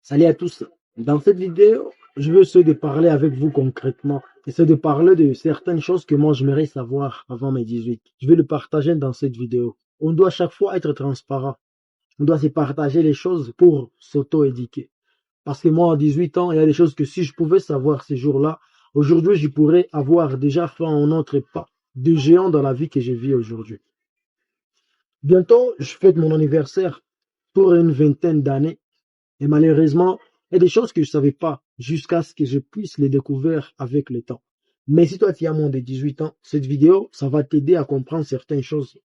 Salut à tous. Dans cette vidéo, je veux essayer de parler avec vous concrètement. Essayer de parler de certaines choses que moi j'aimerais savoir avant mes 18. Je vais le partager dans cette vidéo. On doit chaque fois être transparent. On doit se partager les choses pour s'auto-éduquer. Parce que moi, à 18 ans, il y a des choses que si je pouvais savoir ces jours-là, aujourd'hui, je pourrais avoir déjà fait un autre pas de géant dans la vie que je vis aujourd'hui. Bientôt, je fête mon anniversaire pour une vingtaine d'années. Et malheureusement, il y a des choses que je ne savais pas jusqu'à ce que je puisse les découvrir avec le temps. Mais si toi, tu as moins de 18 ans, cette vidéo, ça va t'aider à comprendre certaines choses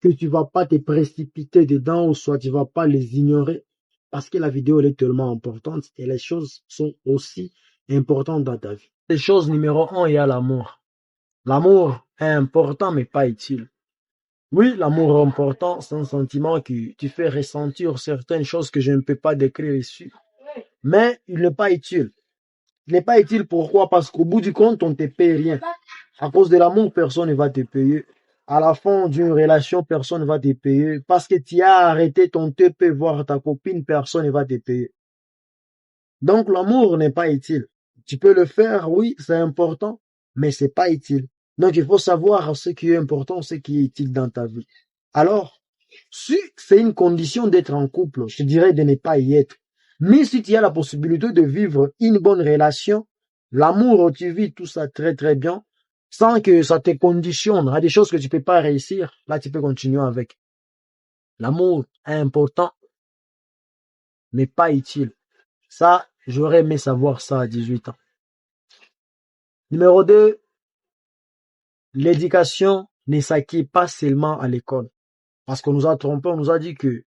que tu vas pas te précipiter dedans ou soit tu vas pas les ignorer parce que la vidéo elle est tellement importante et les choses sont aussi importantes dans ta vie. Les choses numéro un, il y a l'amour. L'amour est important mais pas utile. Oui, l'amour est important, c'est un sentiment qui tu fait ressentir certaines choses que je ne peux pas décrire ici. Mais il n'est pas utile. Il n'est pas utile pourquoi? Parce qu'au bout du compte, on ne te paye rien. À cause de l'amour, personne ne va te payer. À la fin d'une relation, personne ne va te payer. Parce que tu as arrêté ton TP voir ta copine, personne ne va te payer. Donc l'amour n'est pas utile. Tu peux le faire, oui, c'est important, mais c'est pas utile. Donc il faut savoir ce qui est important, ce qui est utile dans ta vie. Alors, si c'est une condition d'être en couple, je dirais de ne pas y être. Mais si tu as la possibilité de vivre une bonne relation, l'amour, tu vis tout ça très très bien, sans que ça te conditionne à des choses que tu peux pas réussir, là tu peux continuer avec. L'amour est important, mais pas utile. Ça, j'aurais aimé savoir ça à 18 ans. Numéro 2, l'éducation ne s'acquiert pas seulement à l'école. Parce qu'on nous a trompé, on nous a dit que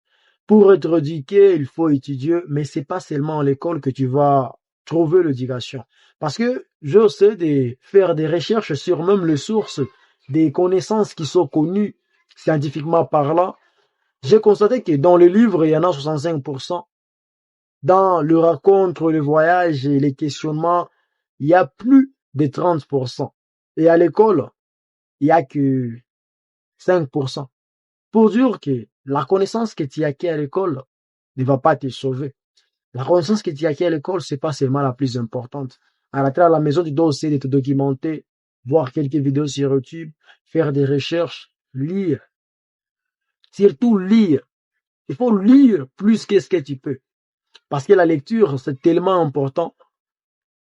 pour être éduqué, il faut étudier, mais c'est pas seulement à l'école que tu vas trouver l'éducation. Parce que je sais de faire des recherches sur même les sources des connaissances qui sont connues scientifiquement parlant. J'ai constaté que dans les livres, il y en a 65%. Dans le raconte, le voyage et les questionnements, il y a plus de 30%. Et à l'école, il y a que 5%. Pour dire que la connaissance que tu acquiers à l'école ne va pas te sauver. La connaissance que tu acquiers à l'école, c'est pas seulement la plus importante. À la maison, tu dois aussi te documenter, voir quelques vidéos sur YouTube, faire des recherches, lire. Surtout lire. Il faut lire plus que ce que tu peux. Parce que la lecture, c'est tellement important.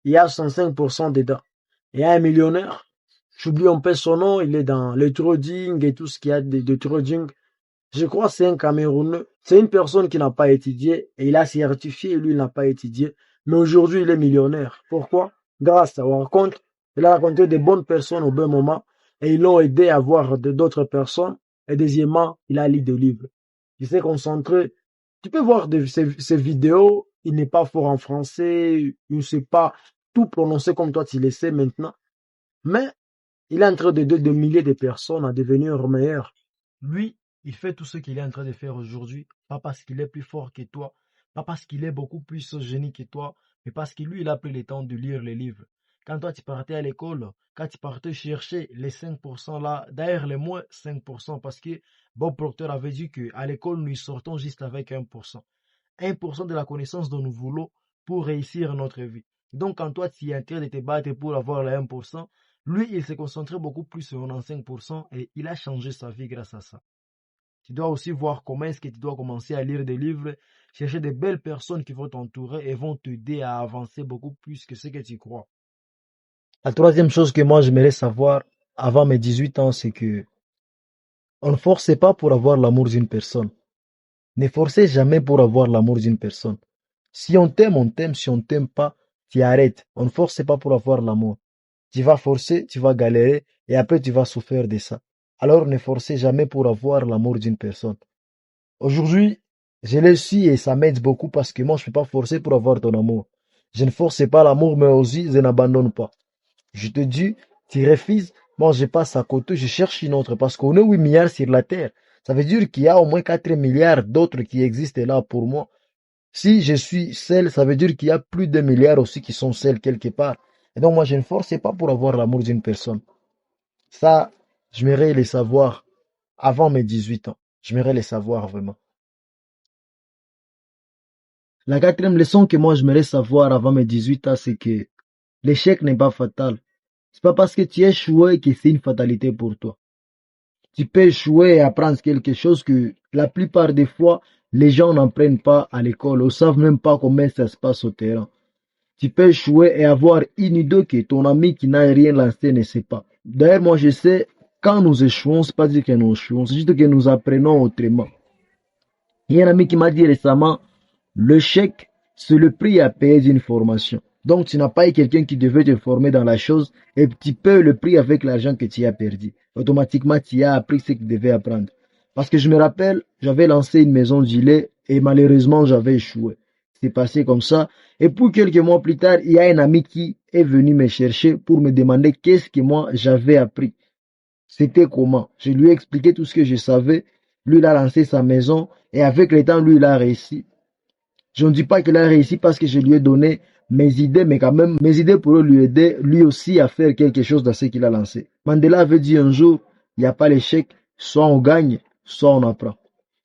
Il y a 105% dedans. Il y a un millionnaire. J'oublie un peu son nom. Il est dans le trading et tout ce qu'il y a de trading. Je crois que c'est un Camerounais. C'est une personne qui n'a pas étudié et il a certifié et lui il n'a pas étudié. Mais aujourd'hui, il est millionnaire. Pourquoi? Grâce à rencontre. Il a rencontré de bonnes personnes au bon moment et ils l'ont aidé à voir d'autres personnes. Et deuxièmement, il a lu des livres. Il s'est concentré. Tu peux voir ces vidéos. Il n'est pas fort en français. Il ne sait pas tout prononcer comme toi tu le sais maintenant. Mais il est en train d'aider des milliers de personnes à devenir meilleurs. Lui, il fait tout ce qu'il est en train de faire aujourd'hui, pas parce qu'il est plus fort que toi, pas parce qu'il est beaucoup plus génie que toi, mais parce que lui, il a pris le temps de lire les livres. Quand toi, tu partais à l'école, quand tu partais chercher les 5% là, d'ailleurs les moins 5%, parce que Bob Proctor avait dit qu'à l'école, nous sortons juste avec 1%. 1% de la connaissance dont nous voulons pour réussir notre vie. Donc, quand toi, tu es en train de te battre pour avoir le 1%, lui, il s'est concentré beaucoup plus sur 95% et il a changé sa vie grâce à ça. Tu dois aussi voir comment est-ce que tu dois commencer à lire des livres, chercher des belles personnes qui vont t'entourer et vont t'aider à avancer beaucoup plus que ce que tu crois. La troisième chose que moi j'aimerais savoir avant mes 18 ans, c'est que on ne force pas pour avoir l'amour d'une personne. Ne forcez jamais pour avoir l'amour d'une personne. Si on t'aime, on t'aime. Si on t'aime pas, tu arrêtes. On ne force pas pour avoir l'amour. Tu vas forcer, tu vas galérer et après tu vas souffrir de ça. Alors ne forcez jamais pour avoir l'amour d'une personne. Aujourd'hui, je le suis et ça m'aide beaucoup parce que moi je ne peux pas forcer pour avoir ton amour. Je ne force pas l'amour mais aussi je n'abandonne pas. Je te dis, tu refuses, moi je passe à côté, je cherche une autre parce qu'on est 8 milliards sur la Terre. Ça veut dire qu'il y a au moins 4 milliards d'autres qui existent là pour moi. Si je suis seul, ça veut dire qu'il y a plus de milliards aussi qui sont seuls quelque part. Et donc moi je ne force pas pour avoir l'amour d'une personne. Ça, j'aimerais le savoir avant mes 18 ans. J'aimerais le savoir vraiment. La quatrième leçon que moi j'aimerais savoir avant mes 18 ans, c'est que l'échec n'est pas fatal. C'est pas parce que tu as échoué que c'est une fatalité pour toi. Tu peux échouer et apprendre quelque chose que la plupart des fois, les gens n'apprennent pas à l'école, ou savent même pas comment ça se passe au terrain. Tu peux échouer et avoir une idée que ton ami qui n'a rien lancé ne sait pas. D'ailleurs, moi je sais, quand nous échouons, c'est pas dire que nous échouons, c'est juste que nous apprenons autrement. Il y a un ami qui m'a dit récemment, le chèque, c'est le prix à payer d'une formation. Donc, tu n'as pas eu quelqu'un qui devait te former dans la chose et tu payes le prix avec l'argent que tu as perdu. Automatiquement, tu as appris ce que tu devais apprendre. Parce que je me rappelle, j'avais lancé une maison de gilet et malheureusement, j'avais échoué. C'est passé comme ça. Et puis, quelques mois plus tard, il y a un ami qui est venu me chercher pour me demander qu'est-ce que moi j'avais appris. C'était comment. Je lui ai expliqué tout ce que je savais. Lui, il a lancé sa maison et avec le temps, lui, il a réussi. Je ne dis pas qu'il a réussi parce que je lui ai donné mes idées, mais quand même, mes idées pourraient lui aider, lui aussi, à faire quelque chose dans ce qu'il a lancé. Mandela avait dit un jour, il n'y a pas l'échec, soit on gagne, soit on apprend.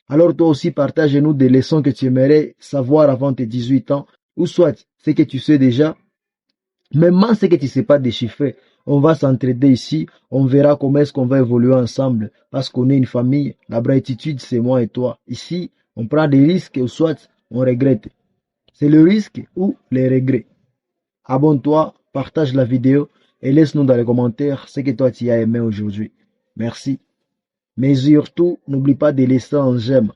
Alors toi aussi, partage-nous des leçons que tu aimerais savoir avant tes 18 ans, ou soit ce que tu sais déjà, même ce que tu ne sais pas déchiffrer. On va s'entraider ici, on verra comment est-ce qu'on va évoluer ensemble, parce qu'on est une famille. La gratitude, c'est moi et toi. Ici, on prend des risques, ou soit on regrette. C'est le risque ou les regrets. Abonne-toi, partage la vidéo et laisse-nous dans les commentaires ce que toi tu as aimé aujourd'hui. Merci. Mais surtout, n'oublie pas de laisser un j'aime.